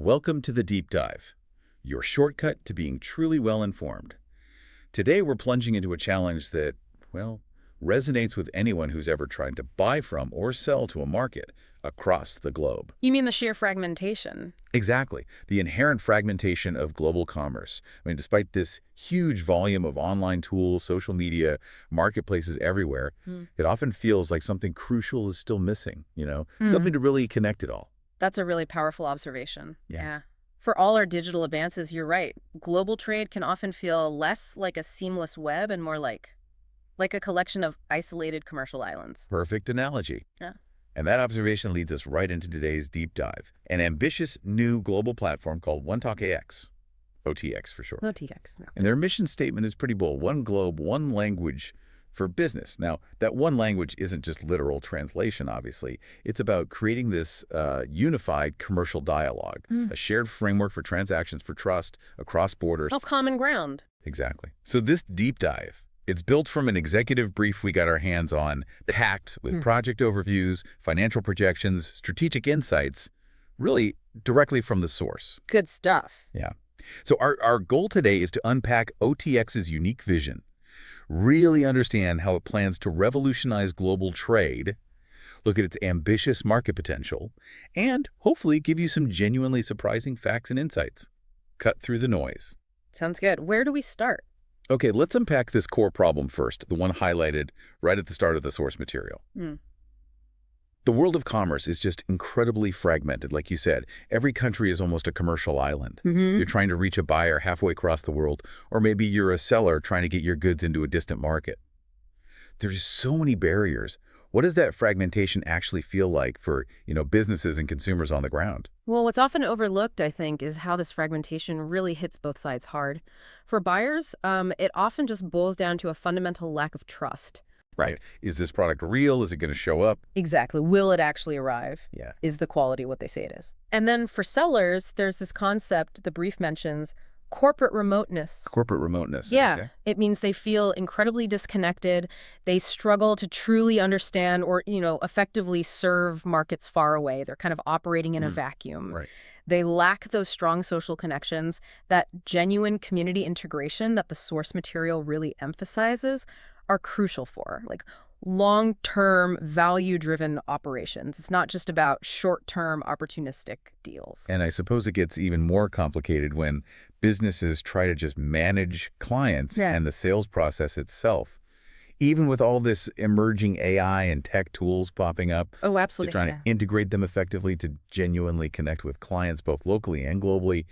Welcome to the Deep Dive, your shortcut to being truly well-informed. Today we're plunging into a challenge that, well, resonates with anyone who's ever tried to buy from or sell to a market across the globe. You mean the sheer fragmentation? Exactly, the inherent fragmentation of global commerce. Despite this huge volume of online tools, social media, marketplaces everywhere, it often feels like something crucial is still missing, something to really connect it all. That's a really powerful observation. Yeah. For all our digital advances, you're right. Global trade can often feel less like a seamless web and more like a collection of isolated commercial islands. Perfect analogy. Yeah. And that observation leads us right into today's deep dive, an ambitious new global platform called ONETALKX, OTX for short. OTX. No. And their mission statement is pretty bold: one globe, one language for business. Now, that one language isn't just literal translation, obviously. It's about creating this unified commercial dialogue, a shared framework for transactions for trust across borders. Oh, common ground. Exactly. So this deep dive, it's built from an executive brief we got our hands on, packed with project overviews, financial projections, strategic insights, really directly from the source. Good stuff. Yeah. So our goal today is to unpack OTX's unique vision, really understand how it plans to revolutionize global trade, look at its ambitious market potential, and hopefully give you some genuinely surprising facts and insights. Cut through the noise. Sounds good. Where do we start? Okay, let's unpack this core problem first, the one highlighted right at the start of the source material. The world of commerce is just incredibly fragmented, like you said. Every country is almost a commercial island. You're trying to reach a buyer halfway across the world, or maybe you're a seller trying to get your goods into a distant market. There's so many barriers. What does that fragmentation actually feel like for, businesses and consumers on the ground? Well, what's often overlooked, I think, is how this fragmentation really hits both sides hard. For buyers, it often just boils down to a fundamental lack of trust. Right. Is this product real? Is it going to show up? Exactly. Will it actually arrive? Yeah. Is the quality what they say it is? And then for sellers, there's this concept the brief mentions, corporate remoteness. Corporate remoteness. Yeah. Okay. It means they feel incredibly disconnected. They struggle to truly understand or, effectively serve markets far away. They're kind of operating in a vacuum. Right. They lack those strong social connections, that genuine community integration that the source material really emphasizes are crucial for, like, long-term, value-driven operations. It's not just about short-term, opportunistic deals. And I suppose it gets even more complicated when businesses try to just manage clients and the sales process itself. Even with all this emerging AI and tech tools popping up, Oh, absolutely. they're trying to integrate them effectively to genuinely connect with clients both locally and globally.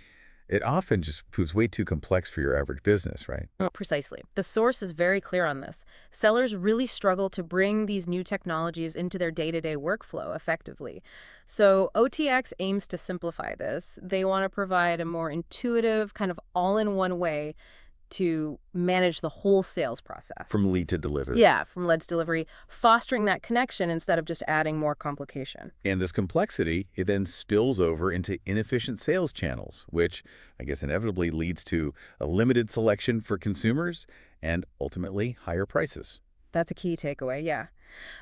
It often just proves way too complex for your average business, right? Precisely. The source is very clear on this. Sellers really struggle to bring these new technologies into their day-to-day workflow effectively. So OTX aims to simplify this. They want to provide a more intuitive, kind of all-in-one way to manage the whole sales process. From lead to delivery. Yeah, from lead to delivery, fostering that connection instead of just adding more complication. And this complexity, it then spills over into inefficient sales channels, which I guess inevitably leads to a limited selection for consumers and ultimately higher prices. That's a key takeaway, yeah.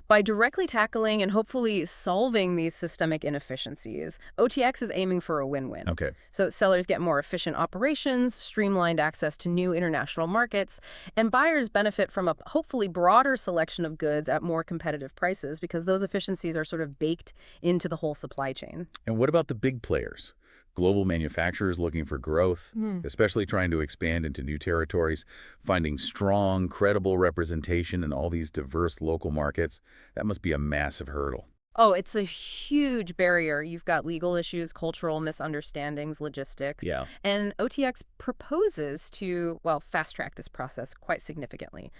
By directly tackling and hopefully solving these systemic inefficiencies, OTX is aiming for a win-win. Okay. So sellers get more efficient operations, streamlined access to new international markets, and buyers benefit from a hopefully broader selection of goods at more competitive prices because those efficiencies are sort of baked into the whole supply chain. And what about the big players? Global manufacturers looking for growth, especially trying to expand into new territories, finding strong, credible representation in all these diverse local markets. That must be a massive hurdle. Oh, it's a huge barrier. You've got legal issues, cultural misunderstandings, logistics. Yeah. And OTX proposes to, well, fast-track this process quite significantly.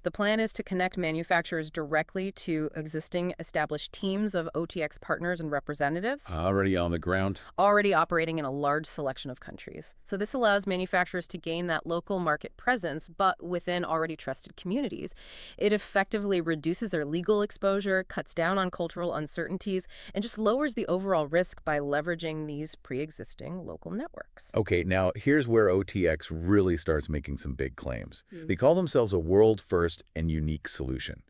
The plan is to connect manufacturers directly to existing established teams of OTX partners and representatives. Already on the ground? Already operating in a large selection of countries. So this allows manufacturers to gain that local market presence, but within already trusted communities. It effectively reduces their legal exposure, cuts down on cultural uncertainties, and just lowers the overall risk by leveraging these pre-existing local networks. Okay, now here's where OTX really starts making some big claims. They call themselves a world-first and unique solution.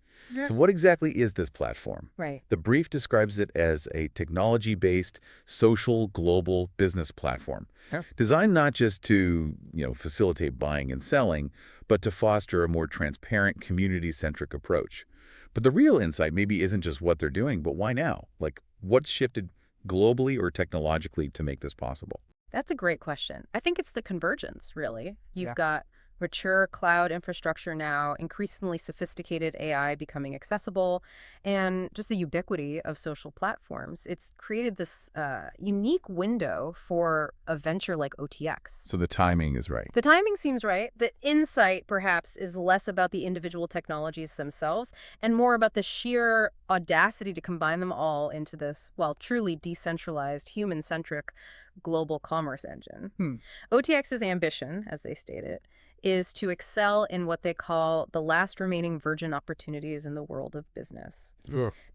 So what exactly is this platform? Right. The brief describes it as a technology-based, social, global business platform, designed not just to, facilitate buying and selling, but to foster a more transparent, community-centric approach. But the real insight maybe isn't just what they're doing, but why now? Like, what's shifted globally or technologically to make this possible? That's a great question. I think it's the convergence, really. You've got mature cloud infrastructure now, increasingly sophisticated AI becoming accessible, and just the ubiquity of social platforms. It's created this unique window for a venture like OTX. So the timing is right. The timing seems right. The insight, perhaps, is less about the individual technologies themselves and more about the sheer audacity to combine them all into this, well, truly decentralized, human-centric global commerce engine. OTX's ambition, as they state it, is to excel in what they call the last remaining virgin opportunities in the world of business.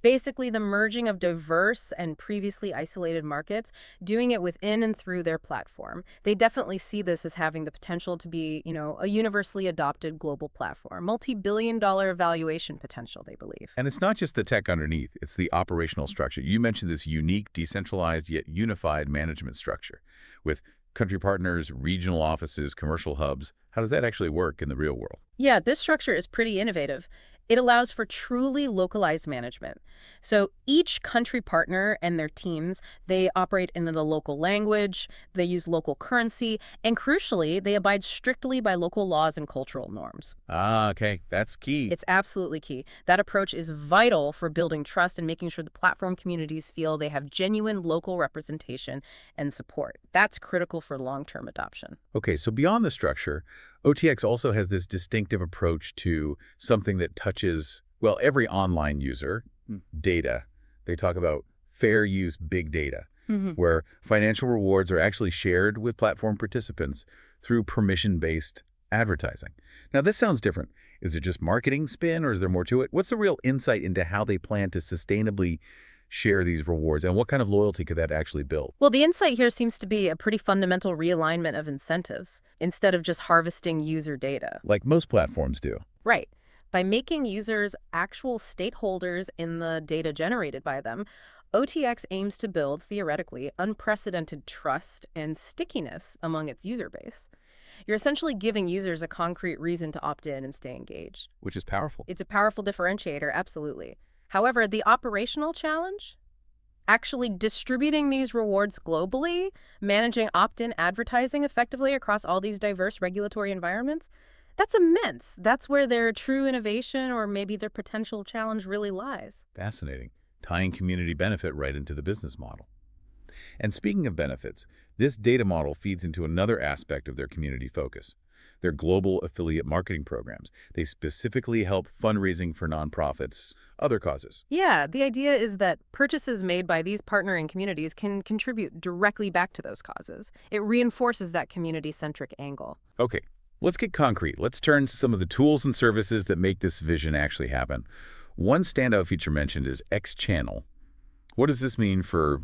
Basically, the merging of diverse and previously isolated markets, doing it within and through their platform. They definitely see this as having the potential to be, a universally adopted global platform, multi-billion-dollar valuation potential, they believe. And it's not just the tech underneath, it's the operational structure. You mentioned this unique, decentralized, yet unified management structure with country partners, regional offices, commercial hubs. How does that actually work in the real world? Yeah, this structure is pretty innovative. It allows for truly localized management. So each country partner and their teams, they operate in the local language, they use local currency, and crucially, they abide strictly by local laws and cultural norms. Ah, okay. That's key. It's absolutely key. That approach is vital for building trust and making sure the platform communities feel they have genuine local representation and support. That's critical for long-term adoption. Okay, so beyond the structure, OTX also has this distinctive approach to something that touches, well, every online user, data. They talk about fair use big data, where financial rewards are actually shared with platform participants through permission-based advertising. Now, this sounds different. Is it just marketing spin, or is there more to it? What's the real insight into how they plan to sustainably share these rewards, and what kind of loyalty could that actually build? Well, the insight here seems to be a pretty fundamental realignment of incentives instead of just harvesting user data. Like most platforms do. Right. By making users actual stakeholders in the data generated by them, OTX aims to build, theoretically, unprecedented trust and stickiness among its user base. You're essentially giving users a concrete reason to opt in and stay engaged. Which is powerful. It's a powerful differentiator, absolutely. However, the operational challenge? Actually distributing these rewards globally, managing opt-in advertising effectively across all these diverse regulatory environments, that's immense. That's where their true innovation or maybe their potential challenge really lies. Fascinating. Tying community benefit right into the business model. And speaking of benefits, this data model feeds into another aspect of their community focus. Their global affiliate marketing programs. They specifically help fundraising for nonprofits, other causes. Yeah, the idea is that purchases made by these partnering communities can contribute directly back to those causes. It reinforces that community-centric angle. Okay, let's get concrete. Let's turn to some of the tools and services that make this vision actually happen. One standout feature mentioned is X-Channel. What does this mean for,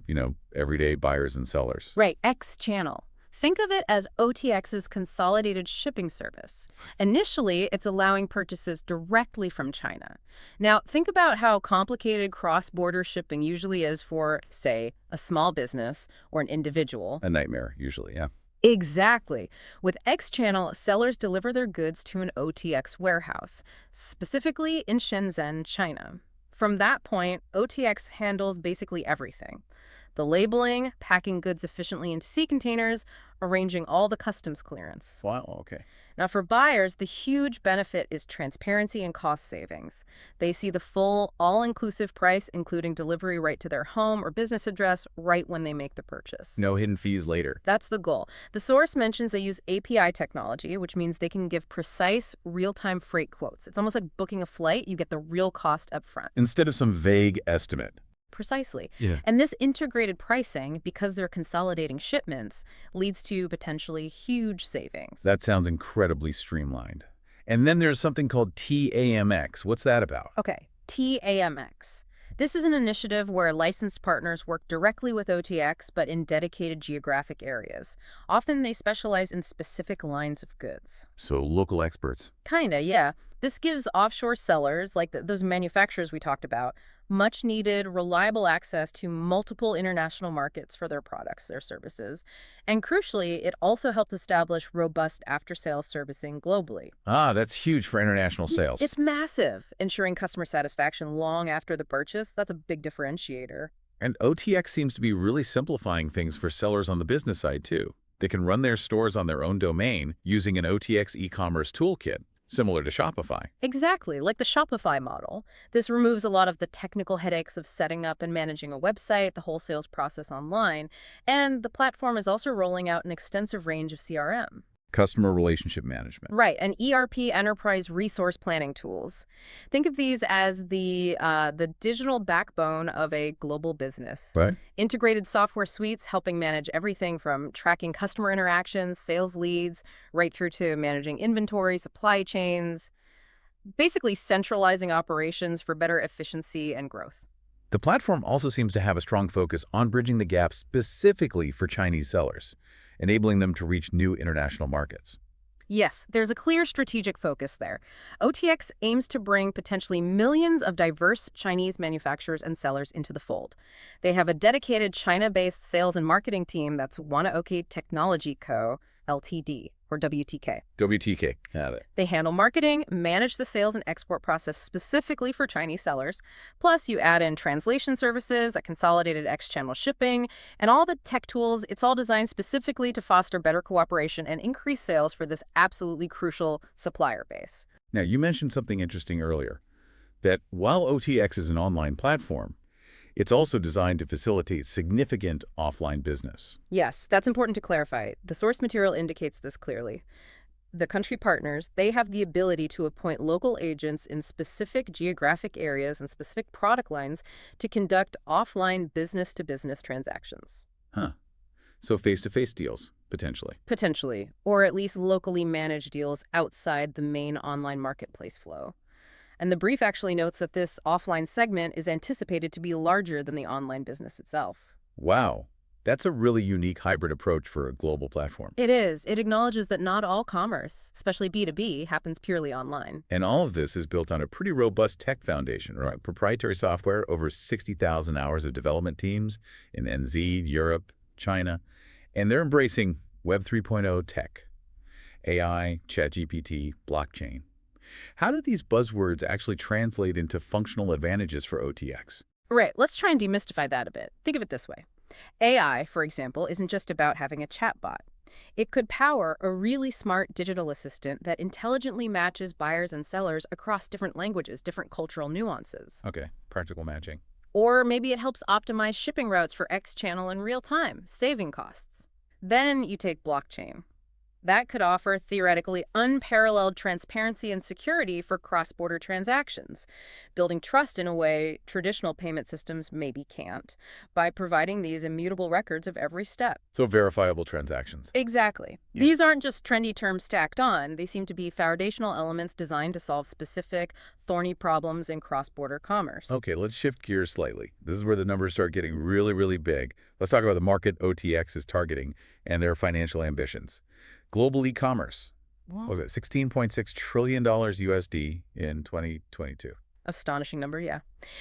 everyday buyers and sellers? Right, X-Channel. Think of it as OTX's consolidated shipping service. Initially, it's allowing purchases directly from China. Now, think about how complicated cross-border shipping usually is for, say, a small business or an individual. A nightmare, usually, yeah. Exactly. With X-Channel, sellers deliver their goods to an OTX warehouse, specifically in Shenzhen, China. From that point, OTX handles basically everything. The labeling, packing goods efficiently into sea containers, arranging all the customs clearance. Wow, okay. Now, for buyers, the huge benefit is transparency and cost savings. They see the full, all-inclusive price, including delivery right to their home or business address, right when they make the purchase. No hidden fees later. That's the goal. The source mentions they use API technology, which means they can give precise, real-time freight quotes. It's almost like booking a flight. You get the real cost up front. Instead of some vague estimate. Precisely. Yeah. And this integrated pricing, because they're consolidating shipments, leads to potentially huge savings. That sounds incredibly streamlined. And then there's something called TAMX. What's that about? Okay, TAMX. This is an initiative where licensed partners work directly with OTX, but in dedicated geographic areas. Often they specialize in specific lines of goods. So local experts. Kinda, yeah. This gives offshore sellers, like those manufacturers we talked about, much needed, reliable access to multiple international markets for their products, their services. And crucially, it also helps establish robust after-sales servicing globally. Ah, that's huge for international sales. It's massive, ensuring customer satisfaction long after the purchase. That's a big differentiator. And OTX seems to be really simplifying things for sellers on the business side, too. They can run their stores on their own domain using an OTX e-commerce toolkit, similar to Shopify. Exactly, like the Shopify model. This removes a lot of the technical headaches of setting up and managing a website, the whole sales process online, and the platform is also rolling out an extensive range of CRM. Customer relationship management. Right, and ERP enterprise resource planning tools. Think of these as the digital backbone of a global business. Right. Integrated software suites helping manage everything from tracking customer interactions, sales leads, right through to managing inventory, supply chains, basically centralizing operations for better efficiency and growth. The platform also seems to have a strong focus on bridging the gap specifically for Chinese sellers, enabling them to reach new international markets. Yes, there's a clear strategic focus there. OTX aims to bring potentially millions of diverse Chinese manufacturers and sellers into the fold. They have a dedicated China-based sales and marketing team that's ONETALKX Technology Co., Ltd., or WTK. WTK. Got it. They handle marketing, manage the sales and export process specifically for Chinese sellers. Plus, you add in translation services, that consolidated X-channel shipping, and all the tech tools. It's all designed specifically to foster better cooperation and increase sales for this absolutely crucial supplier base. Now, you mentioned something interesting earlier, that while OTX is an online platform, it's also designed to facilitate significant offline business. Yes, that's important to clarify. The source material indicates this clearly. The country partners, they have the ability to appoint local agents in specific geographic areas and specific product lines to conduct offline business-to-business transactions. Huh. So face-to-face deals, potentially. Potentially, or at least locally managed deals outside the main online marketplace flow. And the brief actually notes that this offline segment is anticipated to be larger than the online business itself. Wow. That's a really unique hybrid approach for a global platform. It is. It acknowledges that not all commerce, especially B2B, happens purely online. And all of this is built on a pretty robust tech foundation, right? Proprietary software, over 60,000 hours of development teams in NZ, Europe, China. And they're embracing Web 3.0 tech, AI, ChatGPT, blockchain. How do these buzzwords actually translate into functional advantages for OTX? Right. Let's try and demystify that a bit. Think of it this way. AI, for example, isn't just about having a chatbot. It could power a really smart digital assistant that intelligently matches buyers and sellers across different languages, different cultural nuances. Okay, practical matching. Or maybe it helps optimize shipping routes for X channel in real time, saving costs. Then you take blockchain. That could offer theoretically unparalleled transparency and security for cross-border transactions, building trust in a way traditional payment systems maybe can't, by providing these immutable records of every step. So verifiable transactions. Exactly. Yeah. These aren't just trendy terms stacked on. They seem to be foundational elements designed to solve specific, thorny problems in cross-border commerce. Okay, let's shift gears slightly. This is where the numbers start getting really, really big. Let's talk about the market OTX is targeting and their financial ambitions. Global e-commerce, what was it, $16.6 trillion USD in 2022. Astonishing number, yeah.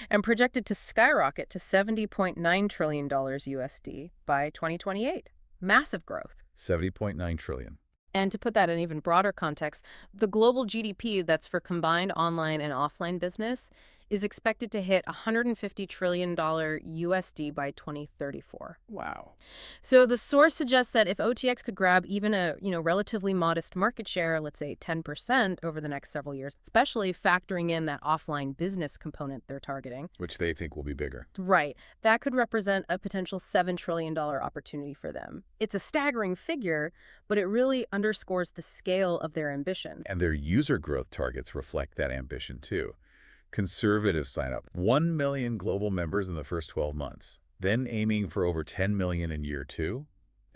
And projected to skyrocket to $70.9 trillion USD by 2028. Massive growth. $70.9 trillion. And to put that in even broader context, the global GDP that's for combined online and offline business is expected to hit $150 trillion USD by 2034. Wow. So the source suggests that if OTX could grab even a relatively modest market share, let's say 10% over the next several years, especially factoring in that offline business component they're targeting. Which they think will be bigger. Right. That could represent a potential $7 trillion opportunity for them. It's a staggering figure, but it really underscores the scale of their ambition. And their user growth targets reflect that ambition too. Conservative sign up, 1 million global members in the first 12 months, then aiming for over 10 million in year 2.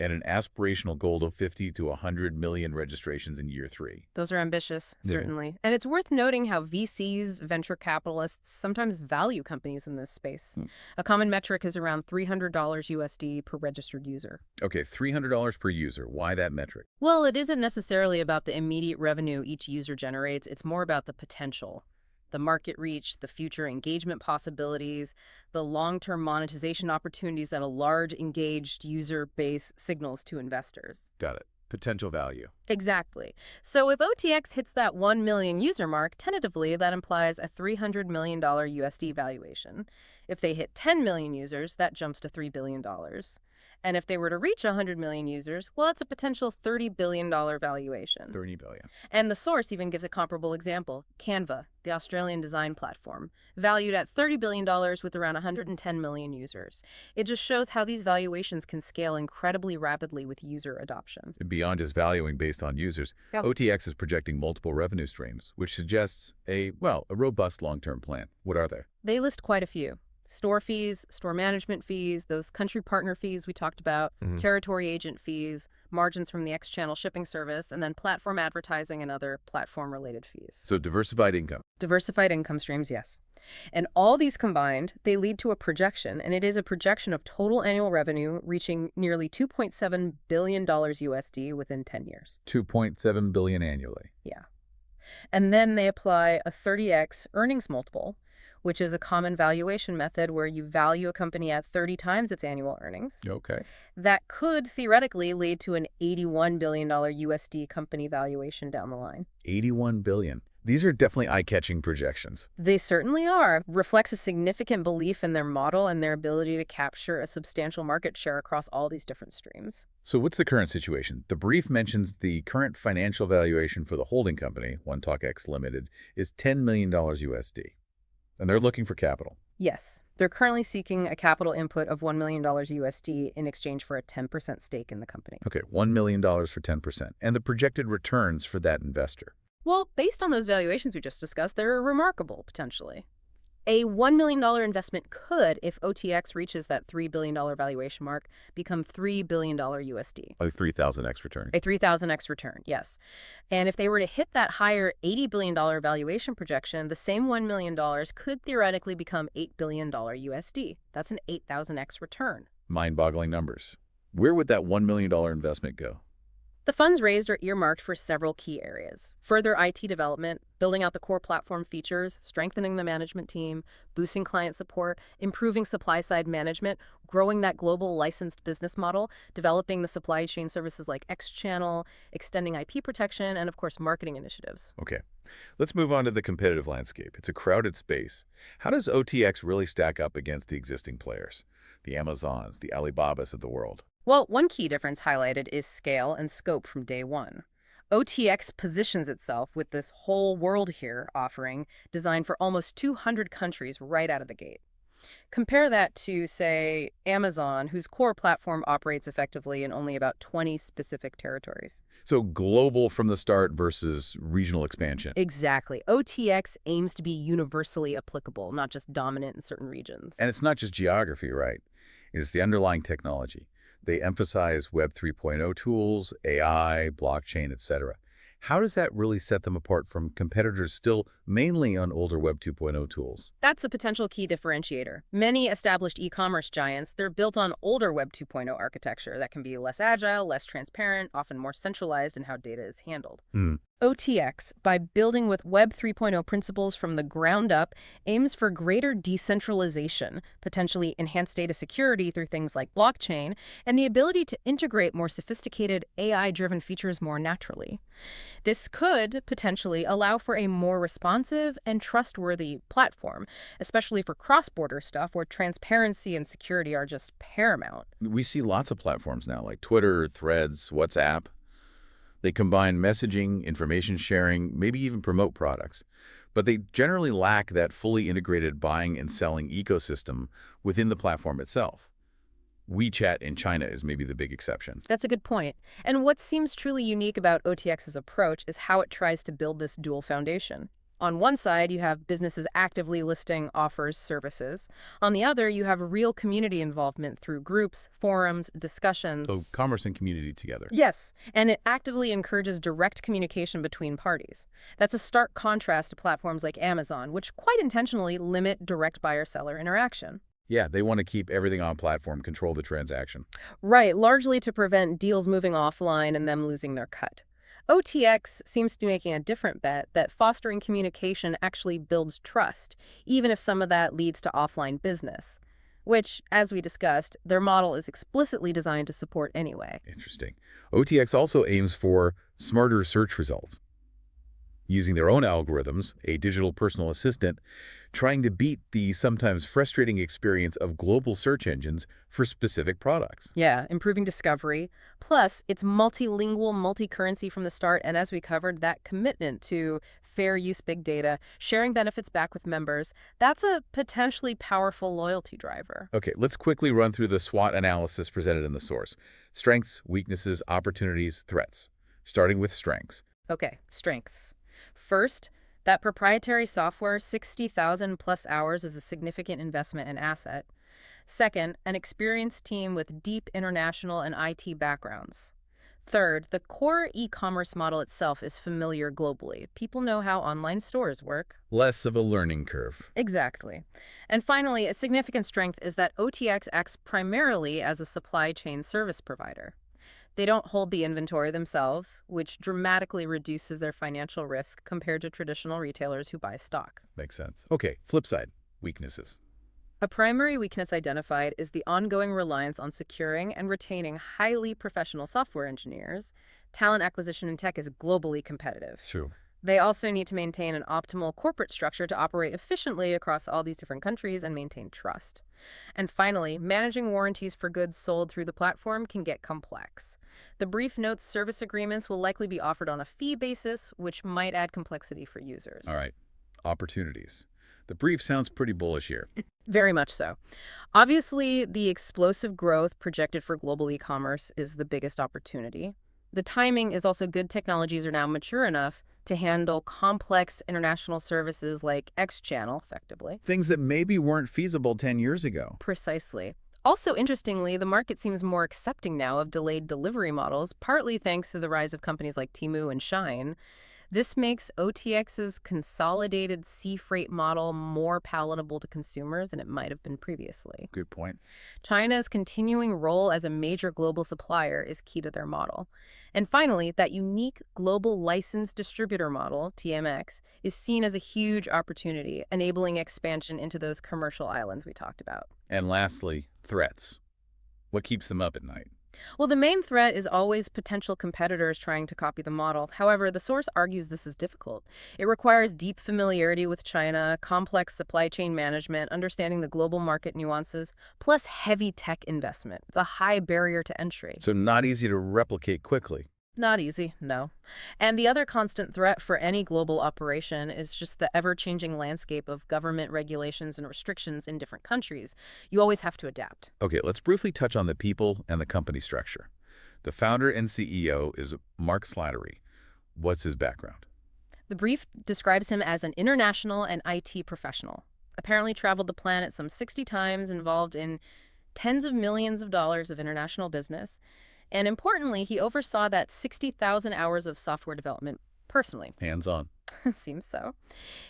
And an aspirational goal of 50 to 100 million registrations in year 3. Those are ambitious, Yeah. certainly. And it's worth noting how VCs, venture capitalists, sometimes value companies in this space. A common metric is around $300 USD per registered user. Okay, $300 per user. Why that metric? Well, it isn't necessarily about the immediate revenue each user generates. It's more about the potential, the market reach, the future engagement possibilities, the long-term monetization opportunities that a large engaged user base signals to investors. Got it. Potential value. Exactly. So if OTX hits that 1 million user mark, tentatively, that implies a $300 million USD valuation. If they hit 10 million users, that jumps to $3 billion. And if they were to reach 100 million users, well, that's a potential $30 billion valuation. 30 billion. And the source even gives a comparable example. Canva, the Australian design platform, valued at $30 billion with around 110 million users. It just shows how these valuations can scale incredibly rapidly with user adoption. Beyond just valuing based on users, OTX is projecting multiple revenue streams, which suggests a robust long-term plan. What are they? They list quite a few. Store fees, store management fees, those country partner fees we talked about, territory agent fees, margins from the X-channel shipping service, and then platform advertising and other platform-related fees. So diversified income. Diversified income streams, yes. And all these combined, they lead to a projection, and it is a projection of total annual revenue reaching nearly $2.7 billion USD within 10 years. 2.7 billion annually. Yeah. And then they apply a 30x earnings multiple, which is a common valuation method where you value a company at 30 times its annual earnings. Okay. That could theoretically lead to an $81 billion USD company valuation down the line. 81 billion. These are definitely eye-catching projections. They certainly are. Reflects a significant belief in their model and their ability to capture a substantial market share across all these different streams. So what's the current situation? The brief mentions the current financial valuation for the holding company, ONETALKX Limited, is $10 million USD. And they're looking for capital. Yes. They're currently seeking a capital input of $1 million USD in exchange for a 10% stake in the company. Okay, $1 million for 10%. And the projected returns for that investor. Well, based on those valuations we just discussed, they're remarkable, potentially. A $1 million investment could, if OTX reaches that $3 billion valuation mark, become $3 billion USD. A 3,000x return. A 3,000x return, yes. And if they were to hit that higher $80 billion valuation projection, the same $1 million could theoretically become $8 billion USD. That's an 8,000x return. Mind-boggling numbers. Where would that $1 million investment go? The funds raised are earmarked for several key areas. Further IT development, building out the core platform features, strengthening the management team, boosting client support, improving supply-side management, growing that global licensed business model, developing the supply chain services like X-channel, extending IP protection, and of course, marketing initiatives. Okay, let's move on to the competitive landscape. It's a crowded space. How does OTX really stack up against the existing players? The Amazons, the Alibabas of the world? Well, one key difference highlighted is scale and scope from day one. OTX positions itself with this whole world here offering designed for almost 200 countries right out of the gate. Compare that to, say, Amazon, whose core platform operates effectively in only about 20 specific territories. So global from the start versus regional expansion. Exactly. OTX aims to be universally applicable, not just dominant in certain regions. And it's not just geography, right? It's the underlying technology. They emphasize Web 3.0 tools, AI, blockchain, etc. How does that really set them apart from competitors still mainly on older Web 2.0 tools? That's a potential key differentiator. Many established e-commerce giants, they're built on older Web 2.0 architecture that can be less agile, less transparent, often more centralized in how data is handled. OTX, by building with Web 3.0 principles from the ground up, aims for greater decentralization, potentially enhanced data security through things like blockchain, and the ability to integrate more sophisticated AI-driven features more naturally. This could potentially allow for a more responsive and trustworthy platform, especially for cross-border stuff where transparency and security are just paramount. We see lots of platforms now, like Twitter, Threads, WhatsApp. They combine messaging, information sharing, maybe even promote products. But they generally lack that fully integrated buying and selling ecosystem within the platform itself. WeChat in China is maybe the big exception. That's a good point. And what seems truly unique about OTX's approach is how it tries to build this dual foundation. On one side, you have businesses actively listing offers, services. On the other, you have real community involvement through groups, forums, So discussions. commerce and community together. Yes, and it actively encourages direct communication between parties. That's a stark contrast to platforms like Amazon, which quite intentionally limit direct buyer-seller interaction. Yeah, they want to keep everything on platform, control the transaction. Right, largely to prevent deals moving offline and them losing their cut. OTX seems to be making a different bet that fostering communication actually builds trust, even if some of that leads to offline business, which, as we discussed, their model is explicitly designed to support anyway. Interesting. OTX also aims for smarter search results. Using their own algorithms, a digital personal assistant, trying to beat the sometimes frustrating experience of global search engines for specific products. Yeah, improving discovery. Plus, it's multilingual, multi-currency from the start, and as we covered, that commitment to fair use big data, sharing benefits back with members, that's a potentially powerful loyalty driver. Okay, let's quickly run through the SWOT analysis presented in the source. Strengths, weaknesses, opportunities, threats. Starting with strengths. Okay, strengths. First, that proprietary software, 60,000 plus hours, is a significant investment and asset. Second, an experienced team with deep international and IT backgrounds. Third, the core e-commerce model itself is familiar globally. People know how online stores work. Less of a learning curve. Exactly. And finally, a significant strength is that OTX acts primarily as a supply chain service provider. They don't hold the inventory themselves, which dramatically reduces their financial risk compared to traditional retailers who buy stock. Makes sense. Okay, flip side, weaknesses. A primary weakness identified is the ongoing reliance on securing and retaining highly professional software engineers. Talent acquisition in tech is globally competitive. True. They also need to maintain an optimal corporate structure to operate efficiently across all these different countries and maintain trust. And finally, managing warranties for goods sold through the platform can get complex. The brief notes service agreements will likely be offered on a fee basis, which might add complexity for users. All right, opportunities. The brief sounds pretty bullish here. Very much so. Obviously, the explosive growth projected for global e-commerce is the biggest opportunity. The timing is also good. Technologies are now mature enough to handle complex international services like X-channel, effectively. Things that maybe weren't feasible 10 years ago. Precisely. Also, interestingly, the market seems more accepting now of delayed delivery models, partly thanks to the rise of companies like Temu and Shein. This makes OTX's consolidated sea freight model more palatable to consumers than it might have been previously. Good point. China's continuing role as a major global supplier is key to their model. And finally, that unique global licensed distributor model, TMX, is seen as a huge opportunity, enabling expansion into those commercial islands we talked about. And lastly, threats. What keeps them up at night? Well, the main threat is always potential competitors trying to copy the model. However, the source argues this is difficult. It requires deep familiarity with China, complex supply chain management, understanding the global market nuances, plus heavy tech investment. It's a high barrier to entry. So not easy to replicate quickly. Not easy, no. And the other constant threat for any global operation is just the ever-changing landscape of government regulations and restrictions in different countries. You always have to adapt. Okay, let's briefly touch on the people and the company structure. The founder and CEO is Mark Slattery. What's his background? The brief describes him as an international and IT professional. Apparently traveled the planet some 60 times, involved in tens of millions of dollars of international business. And importantly, he oversaw that 60,000 hours of software development personally. Hands-on. Seems so.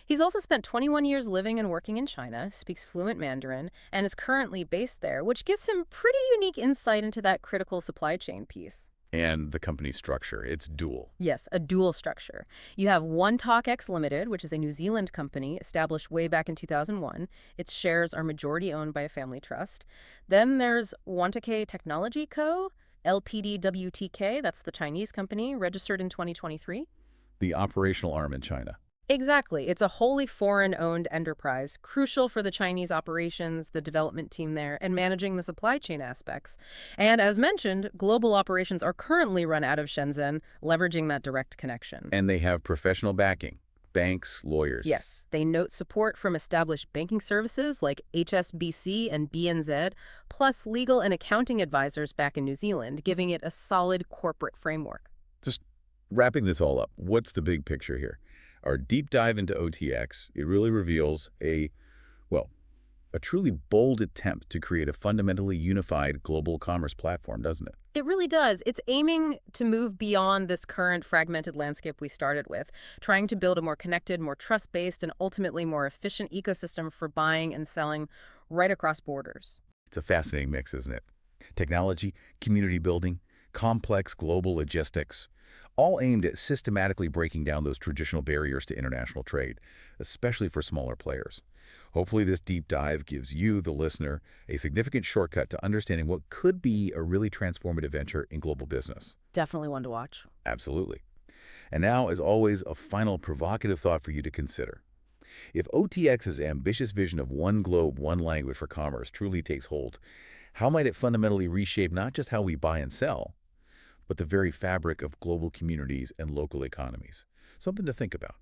He's also spent 21 years living and working in China, speaks fluent Mandarin, and is currently based there, which gives him pretty unique insight into that critical supply chain piece. And the company structure, it's dual. Yes, a dual structure. You have ONETALKX Limited, which is a New Zealand company established way back in 2001. Its shares are majority owned by a family trust. Then there's WTK Technology Co., LPDWTK, that's the Chinese company, registered in 2023. The operational arm in China. Exactly. It's a wholly foreign-owned enterprise, crucial for the Chinese operations, the development team there, and managing the supply chain aspects. And as mentioned, global operations are currently run out of Shenzhen, leveraging that direct connection. And they have professional backing. Banks, lawyers. Yes, they note support from established banking services like HSBC and BNZ, plus legal and accounting advisors back in New Zealand, giving it a solid corporate framework. Just wrapping this all up, what's the big picture here? Our deep dive into OTX, it really reveals well, a truly bold attempt to create a fundamentally unified global commerce platform, doesn't it? It really does. It's aiming to move beyond this current fragmented landscape we started with, trying to build a more connected, more trust-based, and ultimately more efficient ecosystem for buying and selling right across borders. It's a fascinating mix, isn't it? Technology, community building, complex global logistics, all aimed at systematically breaking down those traditional barriers to international trade, especially for smaller players. Hopefully this deep dive gives you, the listener, a significant shortcut to understanding what could be a really transformative venture in global business. Definitely one to watch. Absolutely. And now, as always, a final provocative thought for you to consider. If OTX's ambitious vision of one globe, one language for commerce truly takes hold, how might it fundamentally reshape not just how we buy and sell, but the very fabric of global communities and local economies? Something to think about.